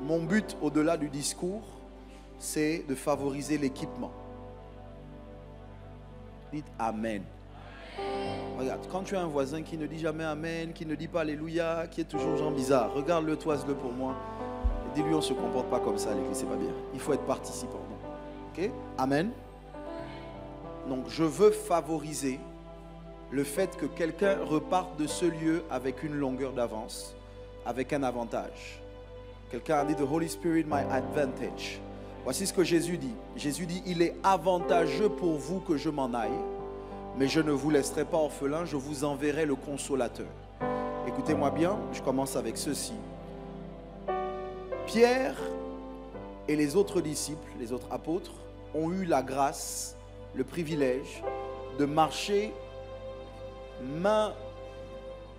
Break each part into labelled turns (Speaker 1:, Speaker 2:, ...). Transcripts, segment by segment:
Speaker 1: Mon but au-delà du discours, c'est de favoriser l'équipement. Dites Amen. Regarde, quand tu as un voisin qui ne dit jamais Amen, qui ne dit pas Alléluia, qui est toujours genre bizarre, regarde-le, toise-le pour moi. Et dis-lui, on ne se comporte pas comme ça à l'église, c'est pas bien. Il faut être participant. Ok? Amen. Donc je veux favoriser le fait que quelqu'un reparte de ce lieu avec une longueur d'avance, avec un avantage. Quelqu'un a dit, The Holy Spirit, my advantage. Voici ce que Jésus dit. Jésus dit, il est avantageux pour vous que je m'en aille, mais je ne vous laisserai pas orphelin, je vous enverrai le consolateur. Écoutez-moi bien, je commence avec ceci. Pierre et les autres disciples, les autres apôtres, ont eu la grâce, le privilège de marcher main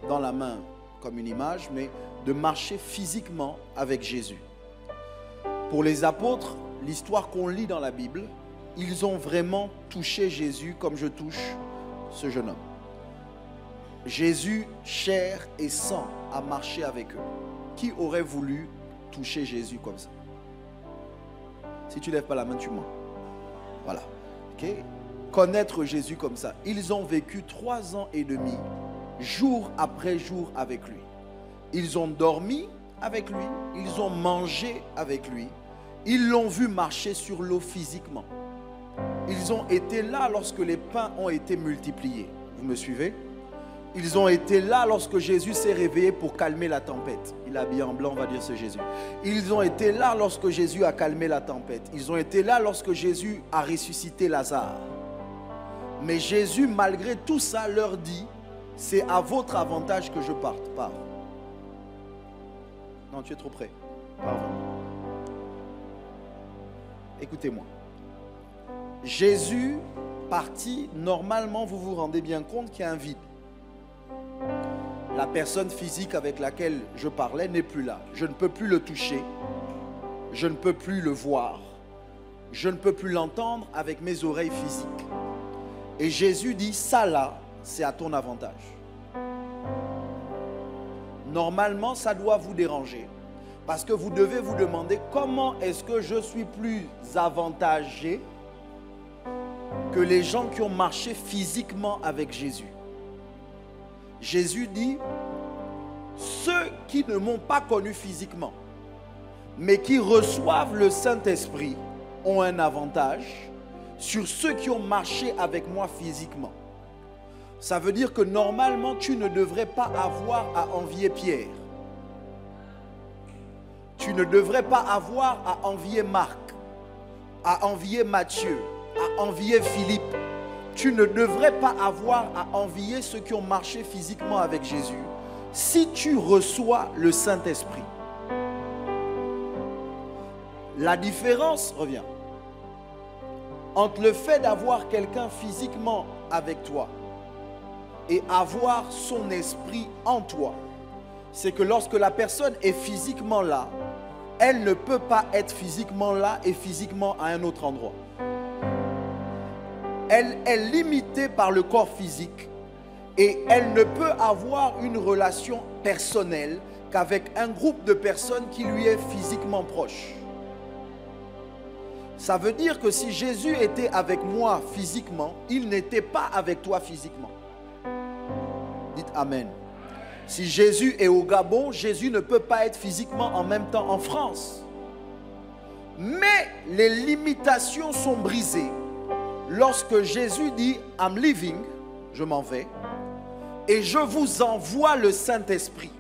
Speaker 1: dans la main, comme une image, mais de marcher physiquement avec Jésus. Pour les apôtres, l'histoire qu'on lit dans la Bible, ils ont vraiment touché Jésus comme je touche ce jeune homme. Jésus, chair et sang, a marché avec eux. Qui aurait voulu toucher Jésus comme ça? Si tu ne lèves pas la main, tu mens. Voilà. Okay? Connaître Jésus comme ça. Ils ont vécu 3 ans et demi, jour après jour avec lui. Ils ont dormi avec lui, ils ont mangé avec lui, ils l'ont vu marcher sur l'eau physiquement. Ils ont été là lorsque les pains ont été multipliés. Vous me suivez? Ils ont été là lorsque Jésus s'est réveillé pour calmer la tempête. Il est habillé en blanc, on va dire c'est Jésus. Ils ont été là lorsque Jésus a calmé la tempête. Ils ont été là lorsque Jésus a ressuscité Lazare. Mais Jésus, malgré tout ça, leur dit, c'est à votre avantage que je parte. Pars. Non, tu es trop près. Pars. Écoutez-moi. Jésus parti, normalement, vous vous rendez bien compte qu'il y a un vide. La personne physique avec laquelle je parlais n'est plus là. Je ne peux plus le toucher. Je ne peux plus le voir. Je ne peux plus l'entendre avec mes oreilles physiques. Et Jésus dit, ça là, c'est à ton avantage. Normalement, ça doit vous déranger. Parce que vous devez vous demander, comment est-ce que je suis plus avantagé que les gens qui ont marché physiquement avec Jésus? Jésus dit, ceux qui ne m'ont pas connu physiquement, mais qui reçoivent le Saint-Esprit, ont un avantage sur ceux qui ont marché avec moi physiquement. Ça veut dire que normalement, tu ne devrais pas avoir à envier Pierre. Tu ne devrais pas avoir à envier Marc, à envier Matthieu, à envier Philippe. Tu ne devrais pas avoir à envier ceux qui ont marché physiquement avec Jésus si tu reçois le Saint-Esprit. La différence revient entre le fait d'avoir quelqu'un physiquement avec toi et avoir son esprit en toi. C'est que lorsque la personne est physiquement là, elle ne peut pas être physiquement là et physiquement à un autre endroit. Elle est limitée par le corps physique et elle ne peut avoir une relation personnelle qu'avec un groupe de personnes qui lui est physiquement proche. Ça veut dire que si Jésus était avec moi physiquement, il n'était pas avec toi physiquement. Dites Amen. Si Jésus est au Gabon, Jésus ne peut pas être physiquement en même temps en France. Mais les limitations sont brisées lorsque Jésus dit « I'm leaving », je m'en vais, et je vous envoie le Saint-Esprit.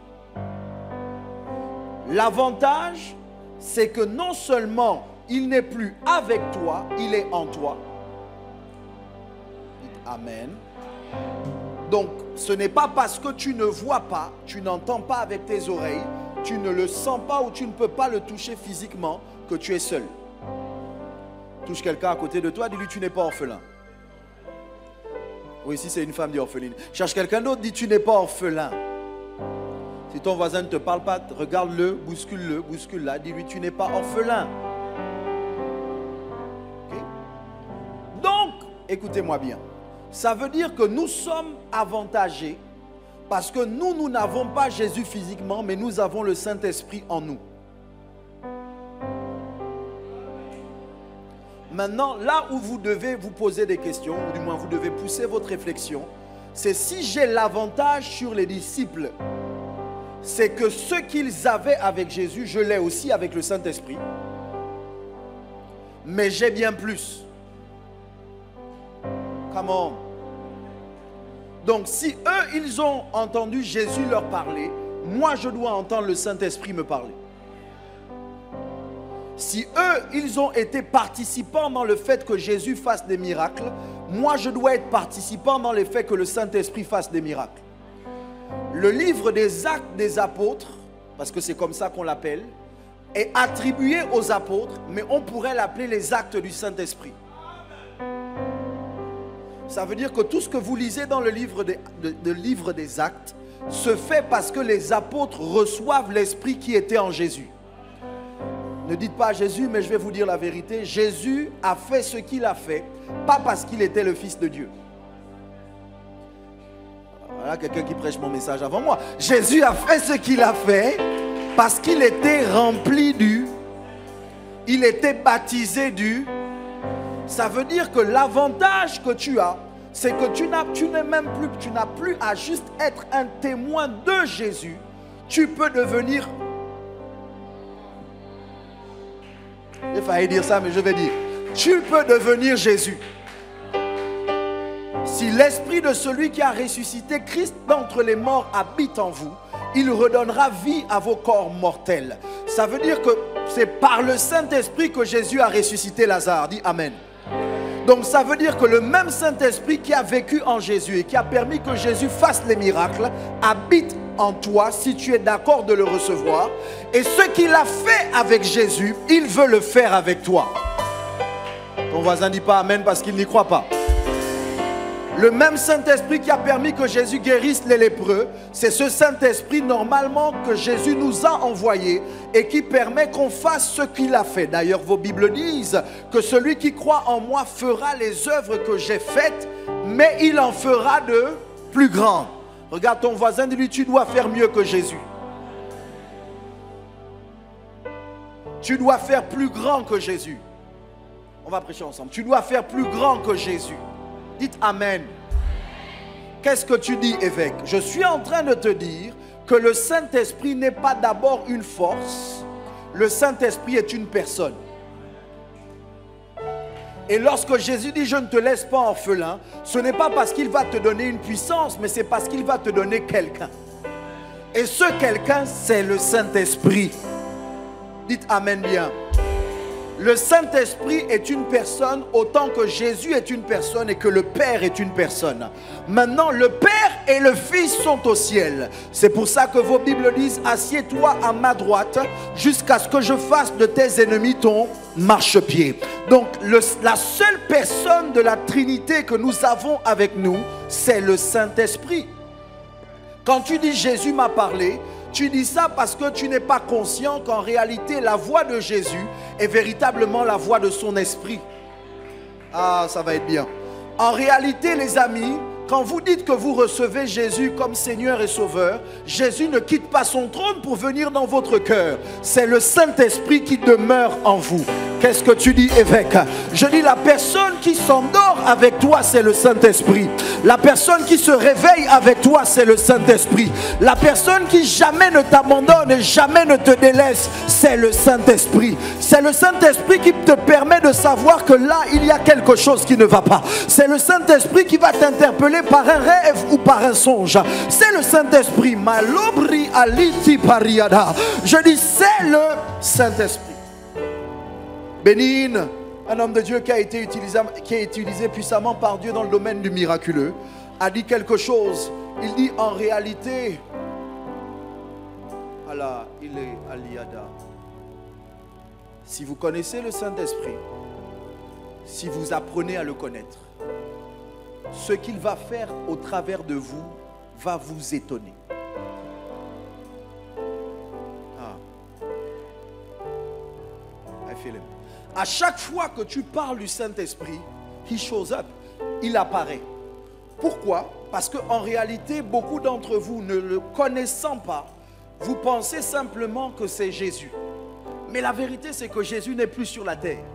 Speaker 1: L'avantage, c'est que non seulement il n'est plus avec toi, il est en toi. Dites Amen. Donc, ce n'est pas parce que tu ne vois pas, tu n'entends pas avec tes oreilles, tu ne le sens pas ou tu ne peux pas le toucher physiquement que tu es seul. Touche quelqu'un à côté de toi, dis-lui tu n'es pas orphelin. Oui, si c'est une femme, dis orpheline. Cherche quelqu'un d'autre, dis tu n'es pas orphelin. Si ton voisin ne te parle pas, regarde-le, bouscule-la, dis-lui tu n'es pas orphelin. Okay? Donc, écoutez-moi bien. Ça veut dire que nous sommes avantagés parce que nous n'avons pas Jésus physiquement, mais nous avons le Saint-Esprit en nous. Maintenant, là où vous devez vous poser des questions, ou du moins vous devez pousser votre réflexion, c'est si j'ai l'avantage sur les disciples, c'est que ce qu'ils avaient avec Jésus, je l'ai aussi avec le Saint-Esprit. Mais j'ai bien plus. Come on. Donc si eux, ils ont entendu Jésus leur parler, moi je dois entendre le Saint-Esprit me parler. Si eux, ils ont été participants dans le fait que Jésus fasse des miracles, moi je dois être participant dans le fait que le Saint-Esprit fasse des miracles. Le livre des Actes des Apôtres, parce que c'est comme ça qu'on l'appelle, est attribué aux apôtres, mais on pourrait l'appeler les actes du Saint-Esprit. Ça veut dire que tout ce que vous lisez dans le livre des Actes se fait parce que les apôtres reçoivent l'Esprit qui était en Jésus. Ne dites pas Jésus, mais je vais vous dire la vérité. Jésus a fait ce qu'il a fait, pas parce qu'il était le Fils de Dieu. Voilà quelqu'un qui prêche mon message avant moi. Jésus a fait ce qu'il a fait parce qu'il était rempli du... Il était baptisé du... Ça veut dire que l'avantage que tu as, c'est que tu n'as plus à juste être un témoin de Jésus. Tu peux devenir... Il fallait dire ça, mais je vais dire. Tu peux devenir Jésus. Si l'esprit de celui qui a ressuscité Christ d'entre les morts habite en vous, il redonnera vie à vos corps mortels. Ça veut dire que c'est par le Saint-Esprit que Jésus a ressuscité Lazare. Dis Amen. Donc ça veut dire que le même Saint-Esprit qui a vécu en Jésus et qui a permis que Jésus fasse les miracles habite en toi si tu es d'accord de le recevoir. Et ce qu'il a fait avec Jésus, il veut le faire avec toi. Ton voisin ne dit pas Amen parce qu'il n'y croit pas. Le même Saint-Esprit qui a permis que Jésus guérisse les lépreux, c'est ce Saint-Esprit normalement que Jésus nous a envoyé et qui permet qu'on fasse ce qu'il a fait. D'ailleurs, vos Bibles disent que celui qui croit en moi fera les œuvres que j'ai faites, mais il en fera de plus grandes. Regarde ton voisin, dis-lui, tu dois faire mieux que Jésus. Tu dois faire plus grand que Jésus. On va prêcher ensemble. Tu dois faire plus grand que Jésus. Dites Amen. Qu'est-ce que tu dis, évêque? Je suis en train de te dire que le Saint-Esprit n'est pas d'abord une force. Le Saint-Esprit est une personne. Et lorsque Jésus dit je ne te laisse pas orphelin, ce n'est pas parce qu'il va te donner une puissance, mais c'est parce qu'il va te donner quelqu'un. Et ce quelqu'un, c'est le Saint-Esprit. Dites Amen bien. Le Saint-Esprit est une personne autant que Jésus est une personne et que le Père est une personne. Maintenant, le Père et le Fils sont au ciel. C'est pour ça que vos Bibles disent « Assieds-toi à ma droite jusqu'à ce que je fasse de tes ennemis ton marchepied ». Donc, la seule personne de la Trinité que nous avons avec nous, c'est le Saint-Esprit. Quand tu dis « Jésus m'a parlé », tu dis ça parce que tu n'es pas conscient qu'en réalité, la voix de Jésus est véritablement la voix de son esprit. Ah, ça va être bien. En réalité, les amis, quand vous dites que vous recevez Jésus comme Seigneur et Sauveur, Jésus ne quitte pas son trône pour venir dans votre cœur. C'est le Saint-Esprit qui demeure en vous. Qu'est-ce que tu dis, évêque? Je dis la personne qui s'endort avec toi, c'est le Saint-Esprit. La personne qui se réveille avec toi, c'est le Saint-Esprit. La personne qui jamais ne t'abandonne et jamais ne te délaisse, c'est le Saint-Esprit. C'est le Saint-Esprit qui te permet de savoir que là, il y a quelque chose qui ne va pas. C'est le Saint-Esprit qui va t'interpeller par un rêve ou par un songe. C'est le Saint-Esprit. Malobri aliti pariada. Je dis, c'est le Saint-Esprit. Bénin, un homme de Dieu qui a été utilisé puissamment par Dieu dans le domaine du miraculeux, a dit quelque chose. Il dit en réalité, Allah, il est aliada. Si vous connaissez le Saint-Esprit, si vous apprenez à le connaître, ce qu'il va faire au travers de vous va vous étonner. I feel him. À chaque fois que tu parles du Saint-Esprit, he shows up, il apparaît. Pourquoi? Parce qu'en réalité, beaucoup d'entre vous, ne le connaissant pas, vous pensez simplement que c'est Jésus. Mais la vérité, c'est que Jésus n'est plus sur la terre.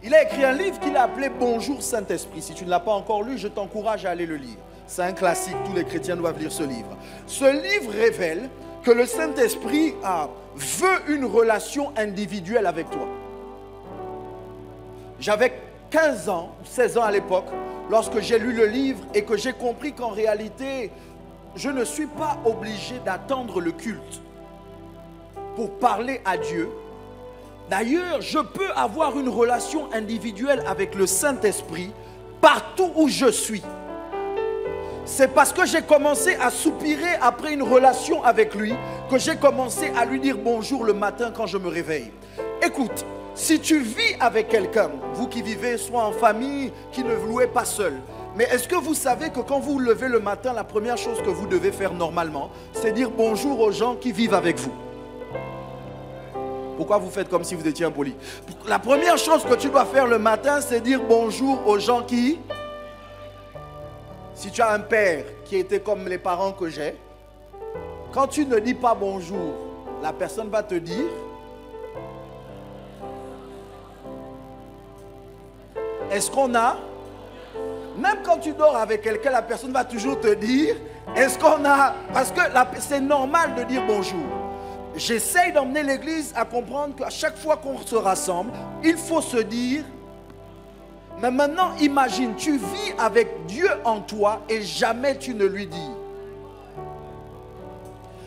Speaker 1: Il a écrit un livre qu'il a appelé Bonjour Saint-Esprit. Si tu ne l'as pas encore lu, je t'encourage à aller le lire. C'est un classique, tous les chrétiens doivent lire ce livre. Ce livre révèle que le Saint-Esprit veut une relation individuelle avec toi. J'avais 15 ans, 16 ans à l'époque, lorsque j'ai lu le livre et que j'ai compris qu'en réalité, je ne suis pas obligé d'attendre le culte pour parler à Dieu. D'ailleurs, je peux avoir une relation individuelle avec le Saint-Esprit partout où je suis. C'est parce que j'ai commencé à soupirer après une relation avec lui que j'ai commencé à lui dire bonjour le matin quand je me réveille. Écoute, si tu vis avec quelqu'un, vous qui vivez soit en famille, qui ne louez pas seul, mais est-ce que vous savez que quand vous vous levez le matin, la première chose que vous devez faire normalement, c'est dire bonjour aux gens qui vivent avec vous? Pourquoi vous faites comme si vous étiez impoli? La première chose que tu dois faire le matin, c'est dire bonjour aux gens qui... Si tu as un père qui était comme les parents que j'ai, quand tu ne dis pas bonjour, la personne va te dire... Est-ce qu'on a... Même quand tu dors avec quelqu'un, la personne va toujours te dire... Est-ce qu'on a... Parce que c'est normal de dire bonjour. J'essaye d'emmener l'église à comprendre qu'à chaque fois qu'on se rassemble, il faut se dire... Mais maintenant, imagine, tu vis avec Dieu en toi et jamais tu ne lui dis.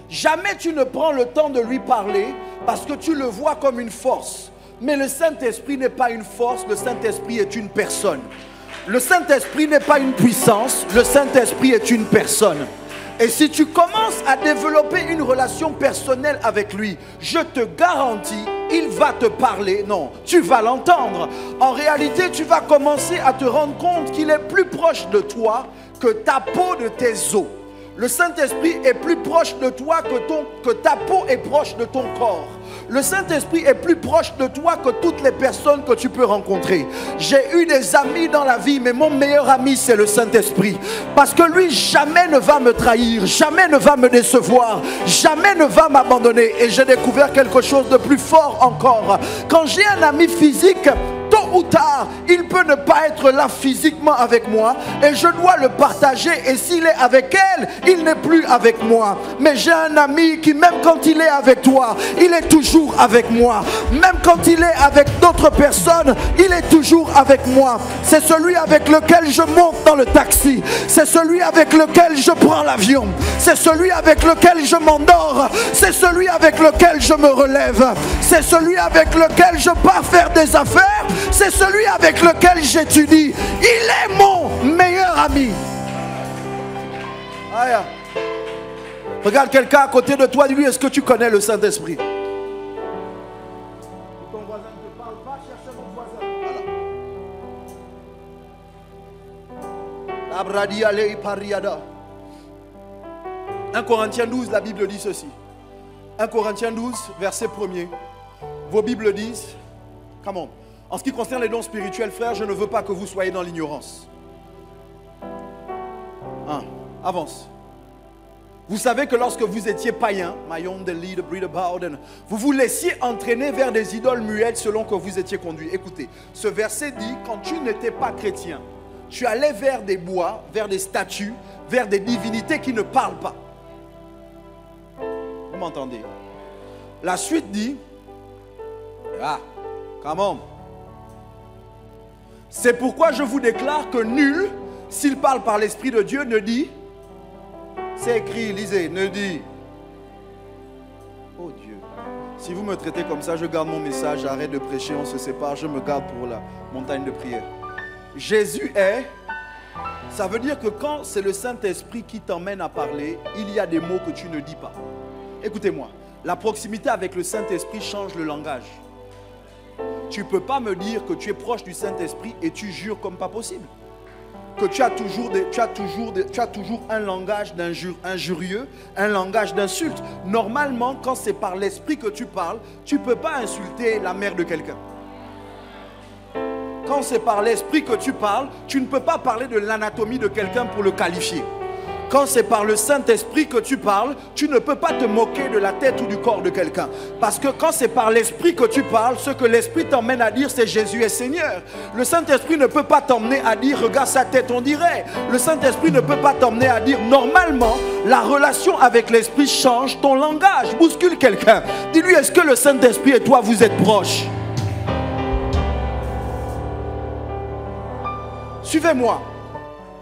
Speaker 1: Jamais tu ne prends le temps de lui parler parce que tu le vois comme une force. Mais le Saint-Esprit n'est pas une force, le Saint-Esprit est une personne. Le Saint-Esprit n'est pas une puissance, le Saint-Esprit est une personne. Et si tu commences à développer une relation personnelle avec lui, je te garantis, il va te parler. Non, tu vas l'entendre. En réalité, tu vas commencer à te rendre compte qu'il est plus proche de toi que ta peau de tes os. Le Saint-Esprit est plus proche de toi que ta peau est proche de ton corps. Le Saint-Esprit est plus proche de toi que toutes les personnes que tu peux rencontrer. J'ai eu des amis dans la vie, mais mon meilleur ami, c'est le Saint-Esprit. Parce que lui, jamais ne va me trahir, jamais ne va me décevoir, jamais ne va m'abandonner. Et j'ai découvert quelque chose de plus fort encore. Quand j'ai un ami physique, tôt ou tard, il peut ne pas être là physiquement avec moi et je dois le partager. Et s'il est avec elle, il n'est plus avec moi. Mais j'ai un ami qui, même quand il est avec toi, il est toujours avec moi. Même quand il est avec d'autres personnes, il est toujours avec moi. C'est celui avec lequel je monte dans le taxi. C'est celui avec lequel je prends l'avion. C'est celui avec lequel je m'endors. C'est celui avec lequel je me relève. C'est celui avec lequel je pars faire des affaires. C'est celui avec lequel j'étudie. Il est mon meilleur ami. Aïe. Regarde quelqu'un à côté de toi, dis-lui, est-ce que tu connais le Saint-Esprit? Ton voisin te parle, va chercher mon voisin. Voilà. Abradi alei pariada. 1 Corinthiens 12, la Bible dit ceci. 1 Corinthiens 12, verset 1er. Vos Bibles disent, come on. En ce qui concerne les dons spirituels, frères, je ne veux pas que vous soyez dans l'ignorance. Avance. Vous savez que lorsque vous étiez païen, vous vous laissiez entraîner vers des idoles muettes selon que vous étiez conduit. Écoutez, ce verset dit, quand tu n'étais pas chrétien, tu allais vers des bois, vers des statues, vers des divinités qui ne parlent pas. Vous m'entendez? La suite dit, come on. C'est pourquoi je vous déclare que nul, s'il parle par l'Esprit de Dieu, ne dit, c'est écrit, lisez, ne dit. Oh Dieu, si vous me traitez comme ça, je garde mon message, j'arrête de prêcher, on se sépare, je me garde pour la montagne de prière. Jésus est, ça veut dire que quand c'est le Saint-Esprit qui t'emmène à parler, il y a des mots que tu ne dis pas. Écoutez-moi, la proximité avec le Saint-Esprit change le langage. Tu ne peux pas me dire que tu es proche du Saint-Esprit et tu jures comme pas possible. Que tu as toujours un langage injurieux, un langage d'insulte. Normalement, quand c'est par l'Esprit que tu parles, tu ne peux pas insulter la mère de quelqu'un. Quand c'est par l'Esprit que tu parles, tu ne peux pas parler de l'anatomie de quelqu'un pour le qualifier. quand c'est par le Saint-Esprit que tu parles, tu ne peux pas te moquer de la tête ou du corps de quelqu'un. Parce que quand c'est par l'Esprit que tu parles, ce que l'Esprit t'emmène à dire, c'est Jésus est Seigneur. Le Saint-Esprit ne peut pas t'emmener à dire regarde sa tête, on dirait. Le Saint-Esprit ne peut pas t'emmener à dire normalement, la relation avec l'Esprit change ton langage. Bouscule quelqu'un. Dis-lui, est-ce que le Saint-Esprit et toi, vous êtes proches? Suivez-moi.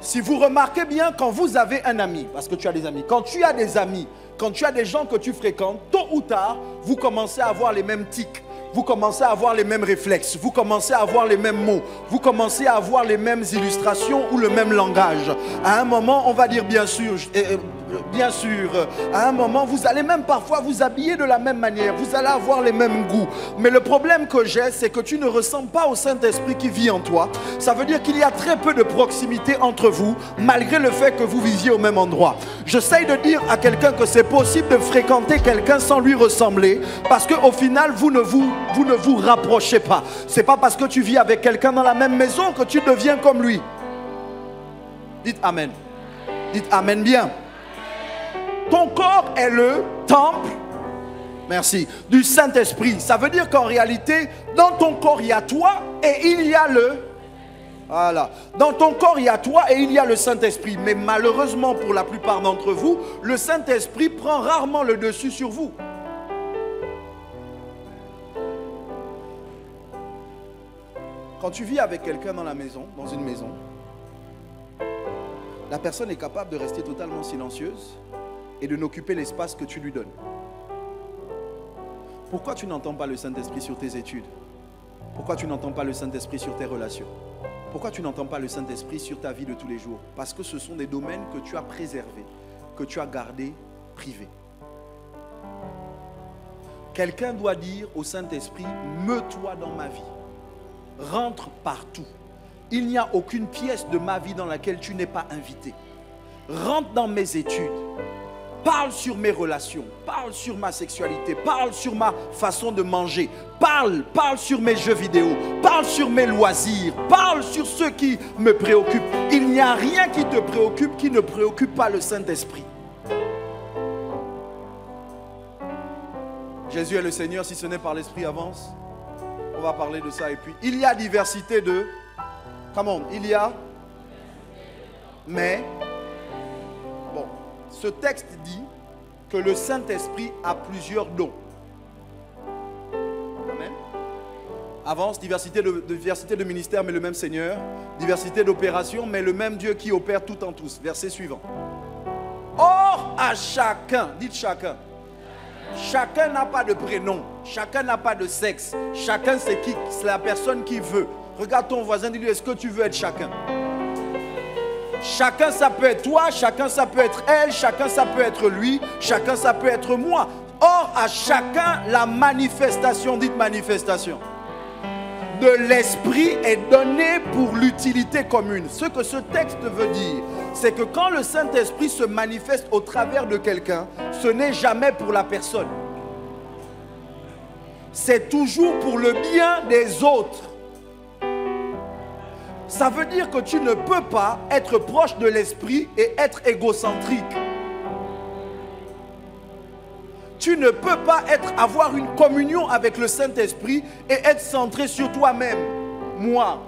Speaker 1: Si vous remarquez bien, quand vous avez un ami, parce que tu as des amis, quand tu as des amis, quand tu as des gens que tu fréquentes, tôt ou tard, vous commencez à avoir les mêmes tics, vous commencez à avoir les mêmes réflexes, vous commencez à avoir les mêmes mots, vous commencez à avoir les mêmes illustrations ou le même langage. À un moment, on va dire bien sûr, à un moment, vous allez même parfois vous habiller de la même manière, vous allez avoir les mêmes goûts. Mais le problème que j'ai, c'est que tu ne ressembles pas au Saint-Esprit qui vit en toi. Ça veut dire qu'il y a très peu de proximité entre vous, malgré le fait que vous viviez au même endroit. J'essaye de dire à quelqu'un que c'est possible de fréquenter quelqu'un sans lui ressembler, parce qu'au final, vous ne vous rapprochez pas. C'est pas parce que tu vis avec quelqu'un dans la même maison que tu deviens comme lui. Dites Amen. Dites Amen bien. Ton corps est le temple, merci, du Saint-Esprit. Ça veut dire qu'en réalité, dans ton corps, il y a toi et il y a le... Voilà. Dans ton corps, il y a toi et il y a le Saint-Esprit. Mais malheureusement, pour la plupart d'entre vous, le Saint-Esprit prend rarement le dessus sur vous. Quand tu vis avec quelqu'un dans la maison, dans une maison, la personne est capable de rester totalement silencieuse et de n'occuper l'espace que tu lui donnes. Pourquoi tu n'entends pas le Saint-Esprit sur tes études? Pourquoi tu n'entends pas le Saint-Esprit sur tes relations? Pourquoi tu n'entends pas le Saint-Esprit sur ta vie de tous les jours? Parce que ce sont des domaines que tu as préservés, que tu as gardés privés. Quelqu'un doit dire au Saint-Esprit, meut-toi dans ma vie. Rentre partout. Il n'y a aucune pièce de ma vie dans laquelle tu n'es pas invité. Rentre dans mes études. Parle sur mes relations, parle sur ma sexualité, parle sur ma façon de manger, parle sur mes jeux vidéo, parle sur mes loisirs, parle sur ce qui me préoccupe. Il n'y a rien qui te préoccupe qui ne préoccupe pas le Saint-Esprit. Jésus est le Seigneur, si ce n'est par l'Esprit, avance. On va parler de ça et puis il y a diversité de... Come on, il y a... Mais... Bon, ce texte dit que le Saint-Esprit a plusieurs dons. Amen. Avance, diversité de ministères, mais le même Seigneur. Diversité d'opérations, mais le même Dieu qui opère tout en tous. Verset suivant. Or, à chacun, dites chacun. Chacun n'a pas de prénom, chacun n'a pas de sexe. Chacun c'est la personne qui veut. Regarde ton voisin, dis-lui, est-ce que tu veux être chacun? Chacun ça peut être toi, chacun ça peut être elle, chacun ça peut être lui, chacun ça peut être moi. Or à chacun la manifestation, dites manifestation, de l'esprit est donnée pour l'utilité commune. Ce que ce texte veut dire, c'est que quand le Saint-Esprit se manifeste au travers de quelqu'un, ce n'est jamais pour la personne. C'est toujours pour le bien des autres. Ça veut dire que tu ne peux pas être proche de l'esprit et être égocentrique. Tu ne peux pas avoir une communion avec le Saint-Esprit et être centré sur toi-même. Moi.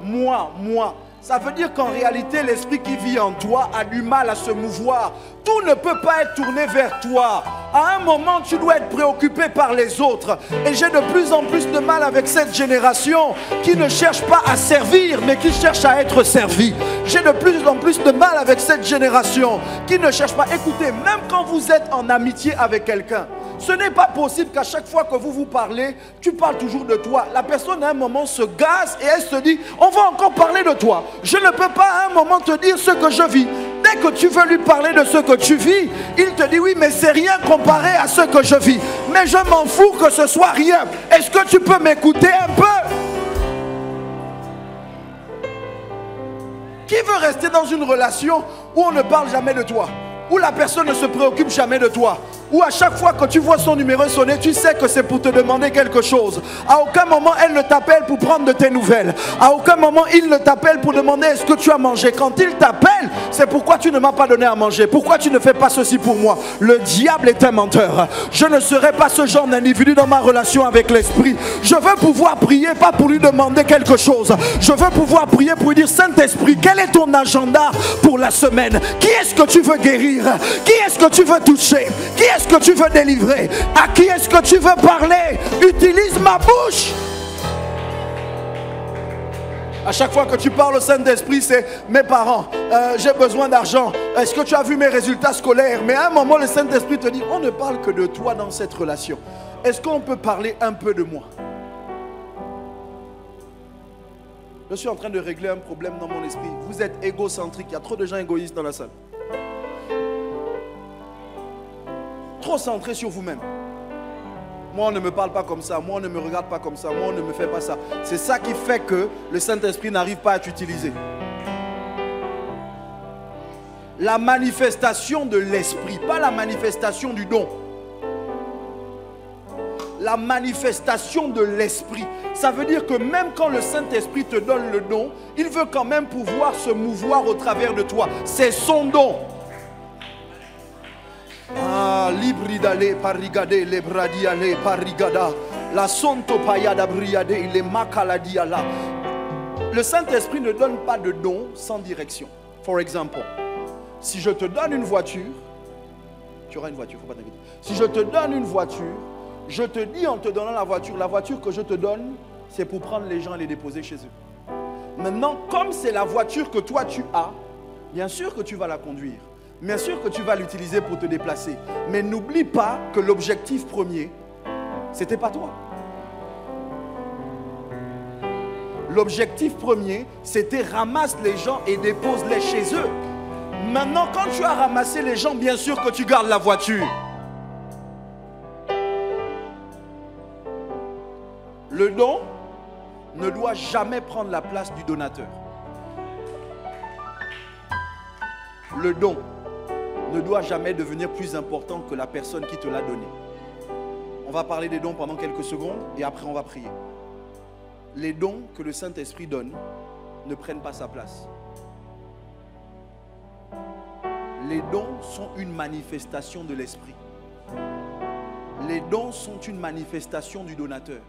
Speaker 1: Ça veut dire qu'en réalité, l'esprit qui vit en toi a du mal à se mouvoir. Tout ne peut pas être tourné vers toi. À un moment, tu dois être préoccupé par les autres. Et j'ai de plus en plus de mal avec cette génération qui ne cherche pas à servir, mais qui cherche à être servi. J'ai de plus en plus de mal avec cette génération qui ne cherche pas. Écoutez, même quand vous êtes en amitié avec quelqu'un, ce n'est pas possible qu'à chaque fois que vous parlez, tu parles toujours de toi. La personne à un moment se gaze et elle se dit, on va encore parler de toi. Je ne peux pas à un moment te dire ce que je vis. Dès que tu veux lui parler de ce que tu vis, il te dit oui, mais c'est rien comparé à ce que je vis. Mais je m'en fous que ce soit rien. Est-ce que tu peux m'écouter un peu? Qui veut rester dans une relation où on ne parle jamais de toi? Où la personne ne se préoccupe jamais de toi, où à chaque fois que tu vois son numéro sonner, tu sais que c'est pour te demander quelque chose. À aucun moment, elle ne t'appelle pour prendre de tes nouvelles. À aucun moment, il ne t'appelle pour demander est-ce que tu as mangé. Quand il t'appelle, c'est pourquoi tu ne m'as pas donné à manger. Pourquoi tu ne fais pas ceci pour moi? Le diable est un menteur. Je ne serai pas ce genre d'individu dans ma relation avec l'Esprit. Je veux pouvoir prier, pas pour lui demander quelque chose. Je veux pouvoir prier pour lui dire Saint-Esprit, quel est ton agenda pour la semaine? Qui est-ce que tu veux guérir? Qui est-ce que tu veux toucher? Qui est-ce que tu veux délivrer? À qui est-ce que tu veux parler? Utilise ma bouche. À chaque fois que tu parles au Saint-Esprit, c'est mes parents, j'ai besoin d'argent. Est-ce que tu as vu mes résultats scolaires? Mais à un moment, le Saint-Esprit te dit, on ne parle que de toi dans cette relation. Est-ce qu'on peut parler un peu de moi? Je suis en train de régler un problème dans mon esprit. Vous êtes égocentrique. Il y a trop de gens égoïstes dans la salle. Trop centrés sur vous-même. Moi, on ne me parle pas comme ça. Moi, on ne me regarde pas comme ça. Moi, on ne me fait pas ça. C'est ça qui fait que le Saint-Esprit n'arrive pas à t'utiliser. La manifestation de l'Esprit, pas la manifestation du don. La manifestation de l'Esprit. Ça veut dire que même quand le Saint-Esprit te donne le don, il veut quand même pouvoir se mouvoir au travers de toi. C'est son don. Ah, libridale, parigade, le bradiale, parigada, la sonto payada briade, il est makaladiala. Le Saint-Esprit ne donne pas de don sans direction. For example, si je te donne une voiture, tu auras une voiture, faut pas t'inquiéter. Si je te donne une voiture, je te dis en te donnant la voiture que je te donne, c'est pour prendre les gens et les déposer chez eux. Maintenant, comme c'est la voiture que toi tu as, bien sûr que tu vas la conduire. Bien sûr que tu vas l'utiliser pour te déplacer. Mais n'oublie pas que l'objectif premier, c'était pas toi. L'objectif premier, c'était ramasse les gens et dépose-les chez eux. Maintenant, quand tu as ramassé les gens, bien sûr que tu gardes la voiture. Le don ne doit jamais prendre la place du donateur. Le don ne doit jamais devenir plus important que la personne qui te l'a donné. On va parler des dons pendant quelques secondes et après on va prier. Les dons que le Saint-Esprit donne ne prennent pas sa place. Les dons sont une manifestation de l'Esprit. Les dons sont une manifestation du donateur.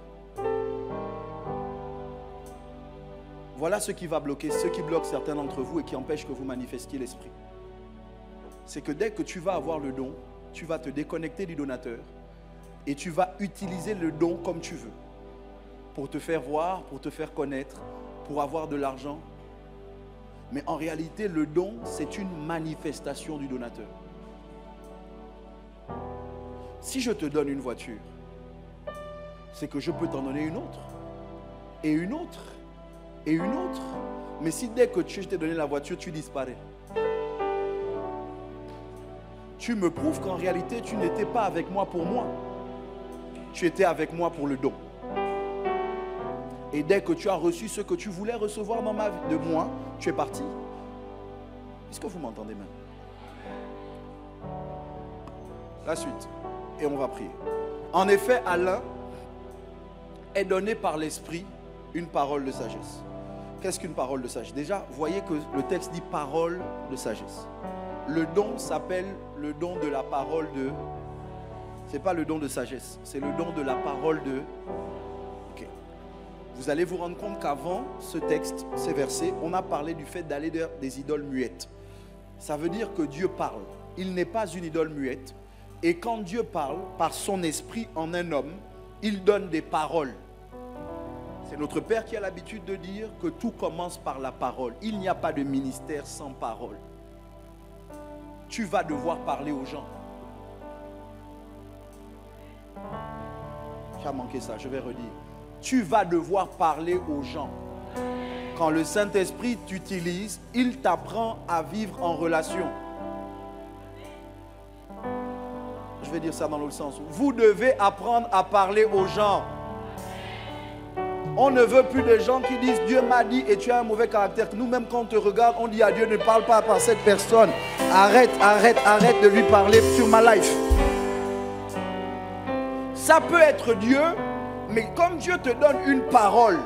Speaker 1: Voilà ce qui va bloquer, ce qui bloque certains d'entre vous et qui empêche que vous manifestiez l'Esprit. C'est que dès que tu vas avoir le don, tu vas te déconnecter du donateur et tu vas utiliser le don comme tu veux. Pour te faire voir, pour te faire connaître, pour avoir de l'argent. Mais en réalité, le don, c'est une manifestation du donateur. Si je te donne une voiture, c'est que je peux t'en donner une autre, et une autre, et une autre. Mais si dès que je t'ai donné la voiture, tu disparais, tu me prouves qu'en réalité, tu n'étais pas avec moi pour moi. Tu étais avec moi pour le don. Et dès que tu as reçu ce que tu voulais recevoir dans ma vie, de moi, tu es parti. Est-ce que vous m'entendez même? La suite. Et on va prier. En effet, à l'un est donné par l'Esprit une parole de sagesse. Qu'est-ce qu'une parole de sagesse? Déjà, voyez que le texte dit parole de sagesse. Le don s'appelle le don de la parole de... Ce n'est pas le don de sagesse, c'est le don de la parole de... Ok. Vous allez vous rendre compte qu'avant ce texte, ces versets, on a parlé du fait d'aller vers des idoles muettes. Ça veut dire que Dieu parle. Il n'est pas une idole muette. Et quand Dieu parle, par son esprit en un homme, il donne des paroles. C'est notre Père qui a l'habitude de dire que tout commence par la parole. Il n'y a pas de ministère sans parole. Tu vas devoir parler aux gens. Tu as manqué ça, je vais redire. Tu vas devoir parler aux gens. Quand le Saint-Esprit t'utilise, il t'apprend à vivre en relation. Je vais dire ça dans l'autre sens. Vous devez apprendre à parler aux gens. On ne veut plus de gens qui disent Dieu m'a dit et tu as un mauvais caractère. Nous-mêmes quand on te regarde, on dit à Dieu ne parle pas par cette personne. Arrête de lui parler sur ma life. Ça peut être Dieu, mais comme Dieu te donne une parole,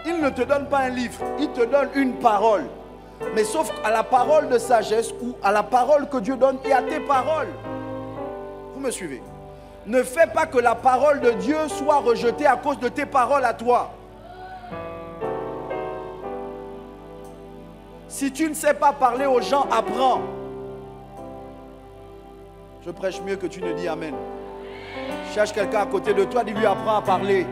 Speaker 1: il ne te donne pas un livre, il te donne une parole. Mais sauf à la parole de sagesse ou à la parole que Dieu donne et à tes paroles. Vous me suivez? Ne fais pas que la parole de Dieu soit rejetée à cause de tes paroles à toi. Si tu ne sais pas parler aux gens, apprends. Je prêche mieux que tu ne dis amen. Cherche quelqu'un à côté de toi, dis-lui apprends à parler.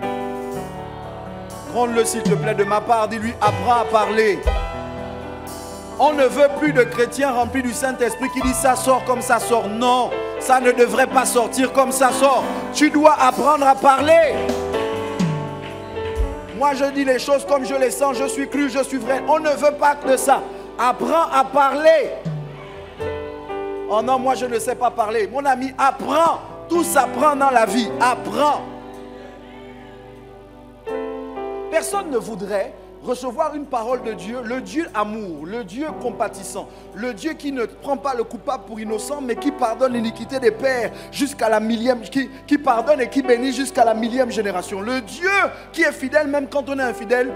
Speaker 1: Gronde-le s'il te plaît de ma part, dis-lui apprends à parler. On ne veut plus de chrétiens remplis du Saint-Esprit qui disent ça sort comme ça sort. Non, ça ne devrait pas sortir comme ça sort. Tu dois apprendre à parler. Moi je dis les choses comme je les sens, je suis cru, je suis vrai. On ne veut pas de ça. Apprends à parler. Oh non, moi je ne sais pas parler. Mon ami, apprends. Tout s'apprend dans la vie. Apprends. Personne ne voudrait recevoir une parole de Dieu, le Dieu amour, le Dieu compatissant, le Dieu qui ne prend pas le coupable pour innocent, mais qui pardonne l'iniquité des pères jusqu'à la millième, qui pardonne et qui bénit jusqu'à la millième génération. Le Dieu qui est fidèle, même quand on est infidèle,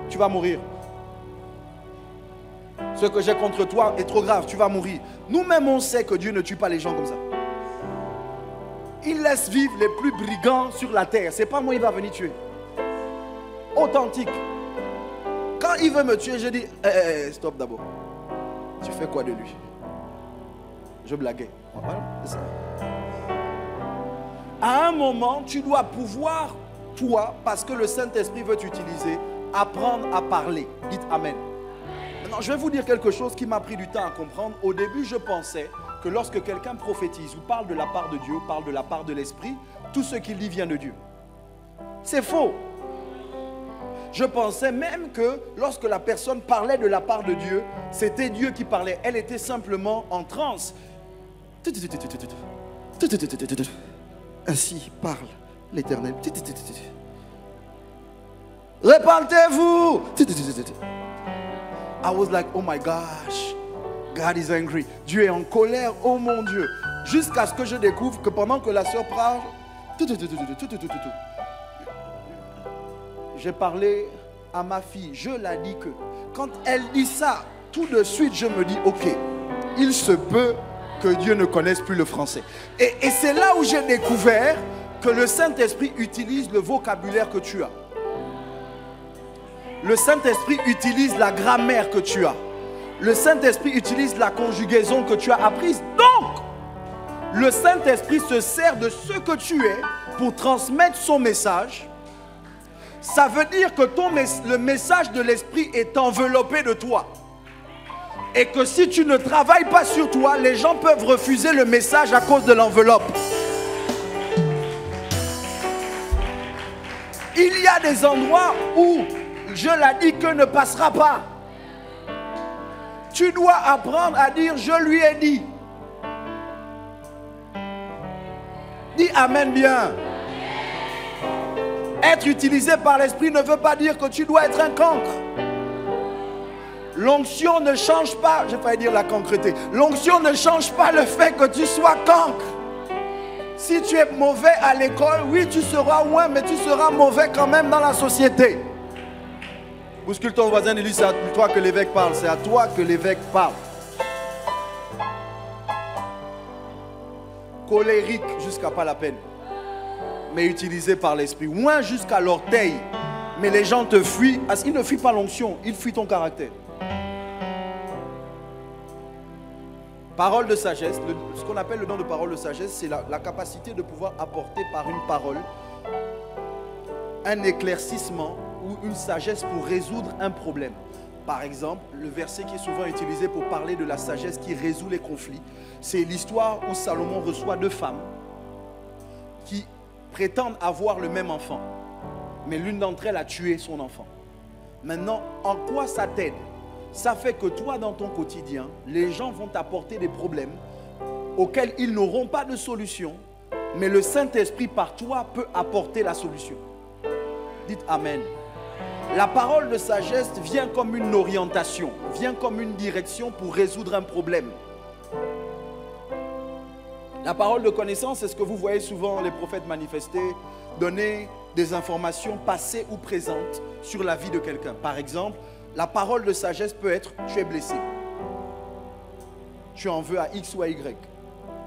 Speaker 1: tu vas mourir. Ce que j'ai contre toi est trop grave, tu vas mourir. Nous-mêmes, on sait que Dieu ne tue pas les gens comme ça. Il laisse vivre les plus brigands sur la terre. C'est pas moi, il va venir tuer. Authentique. Quand il veut me tuer, je dis, stop d'abord. Tu fais quoi de lui? Je blaguais. Voilà, c'est ça. À un moment, tu dois pouvoir, toi, parce que le Saint-Esprit veut t'utiliser, apprendre à parler. Dites Amen. Maintenant, je vais vous dire quelque chose qui m'a pris du temps à comprendre. Au début, je pensais que lorsque quelqu'un prophétise ou parle de la part de Dieu, ou parle de la part de l'Esprit, tout ce qu'il dit vient de Dieu. C'est faux. Je pensais même que lorsque la personne parlait de la part de Dieu, c'était Dieu qui parlait. Elle était simplement en transe. Ainsi parle l'Éternel. Repentez-vous. I was like, oh my gosh, God is angry. Dieu est en colère, oh mon Dieu. Jusqu'à ce que je découvre que pendant que la sœur parle, j'ai parlé à ma fille, je l'ai dit que quand elle dit ça, tout de suite je me dis, ok, il se peut que Dieu ne connaisse plus le français. Et c'est là où j'ai découvert que le Saint-Esprit utilise le vocabulaire que tu as. Le Saint-Esprit utilise la grammaire que tu as. Le Saint-Esprit utilise la conjugaison que tu as apprise. Donc, le Saint-Esprit se sert de ce que tu es pour transmettre son message. Ça veut dire que le message de l'Esprit est enveloppé de toi. Et que si tu ne travailles pas sur toi, les gens peuvent refuser le message à cause de l'enveloppe. Il y a des endroits où je l'ai dit que ne passera pas. Tu dois apprendre à dire je lui ai dit. Dis Amen bien. Être utilisé par l'Esprit ne veut pas dire que tu dois être un cancre. L'onction ne change pas, j'ai failli dire la cancreté. L'onction ne change pas le fait que tu sois cancre. Si tu es mauvais à l'école, oui tu seras loin, mais tu seras mauvais quand même dans la société. Bouscule ton voisin et dis, c'est à toi que l'évêque parle. C'est à toi que l'évêque parle. Colérique jusqu'à pas la peine. Mais utilisé par l'Esprit. Moins jusqu'à l'orteil. Mais les gens te fuient. Ils ne fuient pas l'onction, ils fuient ton caractère. Parole de sagesse. Ce qu'on appelle le don de parole de sagesse, c'est la capacité de pouvoir apporter par une parole un éclaircissement ou une sagesse pour résoudre un problème. Par exemple, le verset qui est souvent utilisé pour parler de la sagesse qui résout les conflits, c'est l'histoire où Salomon reçoit deux femmes qui prétendent avoir le même enfant. Mais l'une d'entre elles a tué son enfant. Maintenant, en quoi ça t'aide? Ça fait que toi, dans ton quotidien, les gens vont t'apporter des problèmes auxquels ils n'auront pas de solution, mais le Saint-Esprit par toi peut apporter la solution. Dites Amen. La parole de sagesse vient comme une orientation, vient comme une direction pour résoudre un problème. La parole de connaissance, c'est ce que vous voyez souvent les prophètes manifester, donner des informations passées ou présentes sur la vie de quelqu'un. Par exemple, la parole de sagesse peut être: tu es blessé, tu en veux à X ou à Y,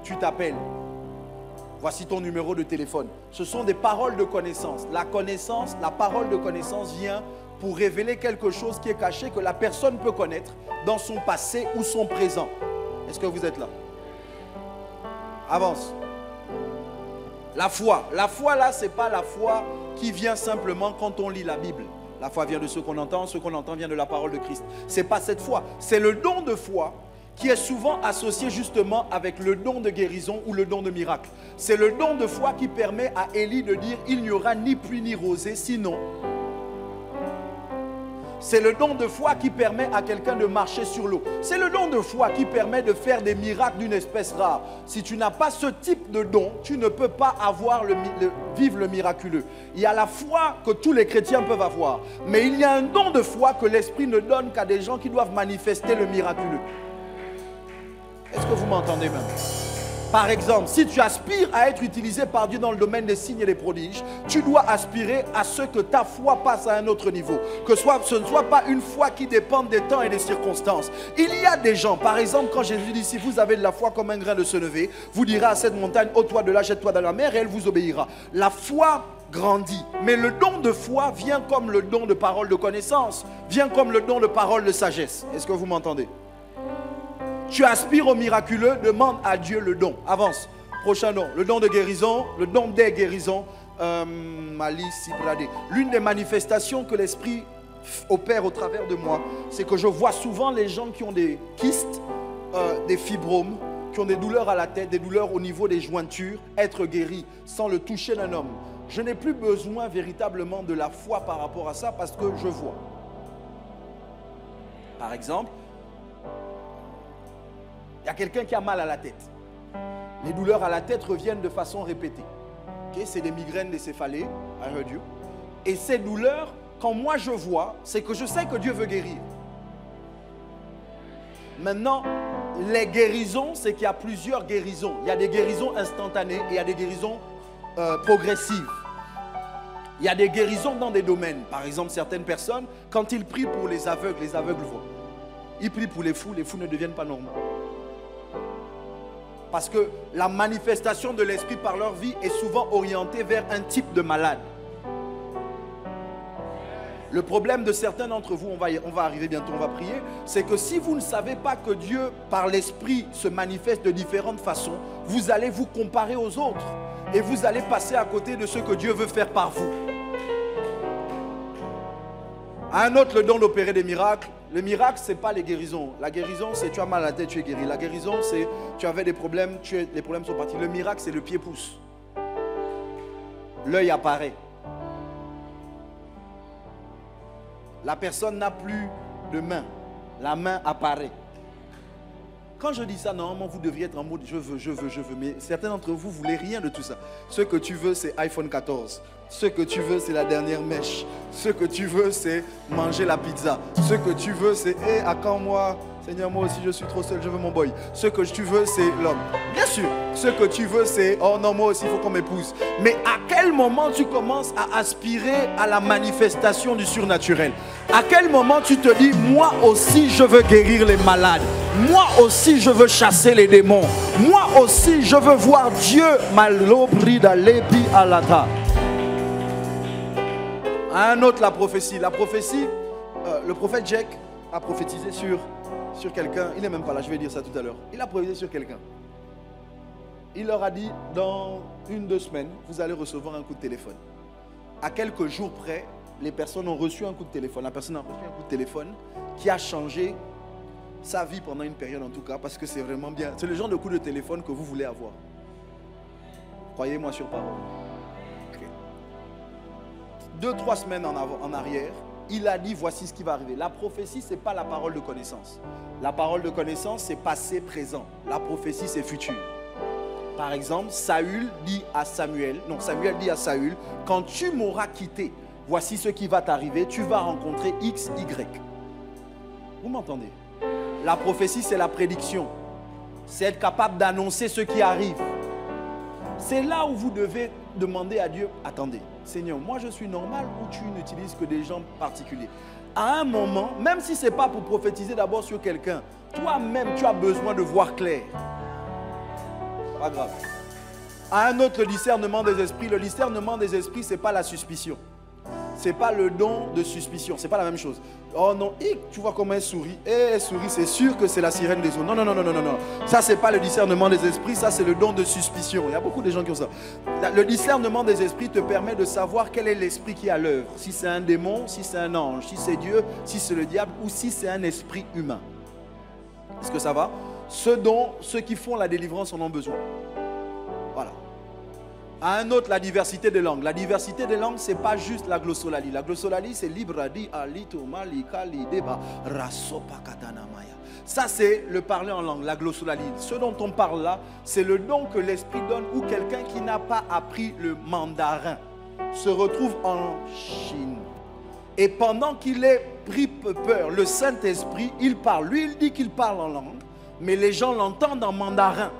Speaker 1: tu t'appelles, voici ton numéro de téléphone. Ce sont des paroles de connaissance. La connaissance, la parole de connaissance vient pour révéler quelque chose qui est caché, que la personne peut connaître dans son passé ou son présent. Est-ce que vous êtes là? Avance. La foi là, ce n'est pas la foi qui vient simplement quand on lit la Bible. La foi vient de ce qu'on entend vient de la parole de Christ. Ce n'est pas cette foi, c'est le don de foi qui est souvent associé justement avec le don de guérison ou le don de miracle. C'est le don de foi qui permet à Élie de dire: il n'y aura ni pluie ni rosée, sinon. C'est le don de foi qui permet à quelqu'un de marcher sur l'eau. C'est le don de foi qui permet de faire des miracles d'une espèce rare. Si tu n'as pas ce type de don, tu ne peux pas vivre le miraculeux. Il y a la foi que tous les chrétiens peuvent avoir. Mais il y a un don de foi que l'Esprit ne donne qu'à des gens qui doivent manifester le miraculeux. Est-ce que vous m'entendez même? Par exemple, si tu aspires à être utilisé par Dieu dans le domaine des signes et des prodiges, tu dois aspirer à ce que ta foi passe à un autre niveau. Que ce ne soit pas une foi qui dépende des temps et des circonstances. Il y a des gens, par exemple, quand Jésus dit: si vous avez de la foi comme un grain de senevée, vous direz à cette montagne: ôte-toi de là, jette-toi dans la mer, et elle vous obéira. La foi grandit. Mais le don de foi vient comme le don de parole de connaissance, vient comme le don de parole de sagesse. Est-ce que vous m'entendez? Tu aspires au miraculeux, demande à Dieu le don. Avance. Prochain don. Le don de guérison, le don des guérisons. L'une des manifestations que l'Esprit opère au travers de moi, c'est que je vois souvent les gens qui ont des kystes, des fibromes, qui ont des douleurs à la tête, des douleurs au niveau des jointures, être guéris sans le toucher d'un homme. Je n'ai plus besoin véritablement de la foi par rapport à ça, parce que je vois. Par exemple, il y a quelqu'un qui a mal à la tête. Les douleurs à la tête reviennent de façon répétée. Okay? C'est des migraines, des céphalées. I heard you. Et ces douleurs, quand moi je vois, c'est que je sais que Dieu veut guérir. Maintenant, les guérisons, c'est qu'il y a plusieurs guérisons. Il y a des guérisons instantanées et il y a des guérisons progressives. Il y a des guérisons dans des domaines. Par exemple, certaines personnes, quand ils prient pour les aveugles voient. Ils prient pour les fous ne deviennent pas normaux. Parce que la manifestation de l'Esprit par leur vie est souvent orientée vers un type de malade. Le problème de certains d'entre vous, on va arriver bientôt, on va prier, c'est que si vous ne savez pas que Dieu, par l'Esprit, se manifeste de différentes façons, vous allez vous comparer aux autres et vous allez passer à côté de ce que Dieu veut faire par vous. Un autre, le don d'opérer des miracles. Le miracle, ce n'est pas les guérisons. La guérison, c'est tu as mal à la tête, tu es guéri. La guérison, c'est tu avais des problèmes, les problèmes sont partis. Le miracle, c'est le pied pousse. L'œil apparaît. La personne n'a plus de main. La main apparaît. Quand je dis ça, normalement, vous devriez être en mode je veux. Mais certains d'entre vous ne voulez rien de tout ça. Ce que tu veux, c'est iPhone 14. Ce que tu veux, c'est la dernière mèche. Ce que tu veux, c'est manger la pizza. Ce que tu veux, c'est « à quand moi, Seigneur, moi aussi je suis trop seul, je veux mon boy. » Ce que tu veux, c'est l'homme. Bien sûr, ce que tu veux, c'est « oh non, moi aussi, il faut qu'on m'épouse. » Mais à quel moment tu commences à aspirer à la manifestation du surnaturel? À quel moment tu te dis « moi aussi, je veux guérir les malades. Moi aussi, je veux chasser les démons. Moi aussi, je veux voir Dieu. » Malobrida lepi alata. Un autre, la prophétie. La prophétie, le prophète Jacques a prophétisé sur quelqu'un. Il n'est même pas là, je vais dire ça tout à l'heure. Il a prophétisé sur quelqu'un. Il leur a dit, dans 1-2 semaines, vous allez recevoir un coup de téléphone. À quelques jours près, les personnes ont reçu un coup de téléphone. La personne a reçu un coup de téléphone qui a changé sa vie pendant une période en tout cas, parce que c'est vraiment bien. C'est le genre de coup de téléphone que vous voulez avoir. Croyez-moi sur parole. 2-3 semaines en arrière, il a dit voici ce qui va arriver. La prophétie, ce n'est pas la parole de connaissance. La parole de connaissance, c'est passé, présent. La prophétie, c'est futur. Par exemple, Samuel dit à Saül, quand tu m'auras quitté, voici ce qui va t'arriver, tu vas rencontrer X, Y. Vous m'entendez? La prophétie, c'est la prédiction. C'est être capable d'annoncer ce qui arrive. C'est là où vous devez demander à Dieu, attendez, Seigneur, moi je suis normal ou tu n'utilises que des gens particuliers? À un moment, même si ce n'est pas pour prophétiser d'abord sur quelqu'un, toi-même tu as besoin de voir clair. Pas grave. À un autre, le discernement des esprits. Le discernement des esprits, ce n'est pas la suspicion. Ce n'est pas le don de suspicion. Ce n'est pas la même chose. Oh non, tu vois comment elle sourit. Elle sourit, c'est sûr que c'est la sirène des eaux. Non, non, non, non, non, non. Ça, ce n'est pas le discernement des esprits. Ça, c'est le don de suspicion. Il y a beaucoup de gens qui ont ça. Le discernement des esprits te permet de savoir quel est l'esprit qui est à l'œuvre. Si c'est un démon, si c'est un ange, si c'est Dieu, si c'est le diable ou si c'est un esprit humain. Est-ce que ça va? Ce dont ceux qui font la délivrance en ont besoin. Voilà. À un autre, la diversité des langues. La diversité des langues, ce n'est pas juste la glossolalie. La glossolalie, c'est libradi, alito, malika, lideba, rasopakatanamaya. Ça, c'est le parler en langue, la glossolalie. Ce dont on parle là, c'est le don que l'Esprit donne ou quelqu'un qui n'a pas appris le mandarin se retrouve en Chine. Et pendant qu'il est pris peur, le Saint-Esprit, il parle. Lui, il dit qu'il parle en langue, mais les gens l'entendent en mandarin.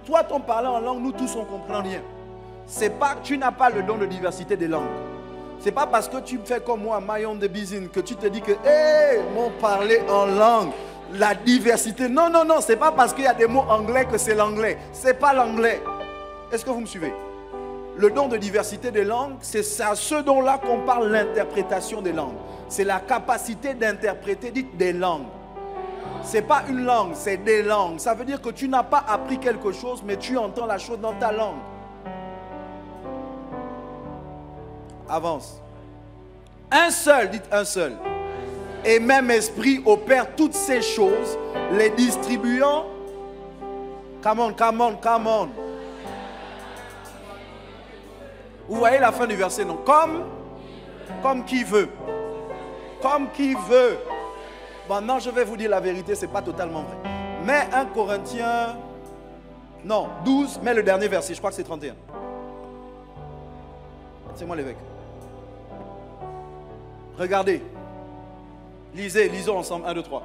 Speaker 1: Toi, ton parler en langue, nous tous, on ne comprend rien. C'est pas, tu n'as pas le don de diversité des langues. Ce n'est pas parce que tu fais comme moi, Mayon de Bizine, que tu te dis que, hé, mon parler en langue, la diversité. Non, non, non, ce n'est pas parce qu'il y a des mots anglais que c'est l'anglais. Ce n'est pas l'anglais. Est-ce que vous me suivez? Le don de diversité des langues, c'est à ce don-là qu'on parle l'interprétation des langues. C'est la capacité d'interpréter des langues. Ce n'est pas une langue, c'est des langues. Ça veut dire que tu n'as pas appris quelque chose, mais tu entends la chose dans ta langue. Avance. Un seul, dites un seul. Et même esprit opère toutes ces choses, les distribuant. Come on, come on, come on. Vous voyez la fin du verset, non? Comme qui veut. Comme qui veut. Maintenant, je vais vous dire la vérité, ce n'est pas totalement vrai. Mais 1 Corinthiens, non, 12, mais le dernier verset, je crois que c'est 31. C'est moi l'évêque. Regardez. Lisons ensemble, 1, 2, 3.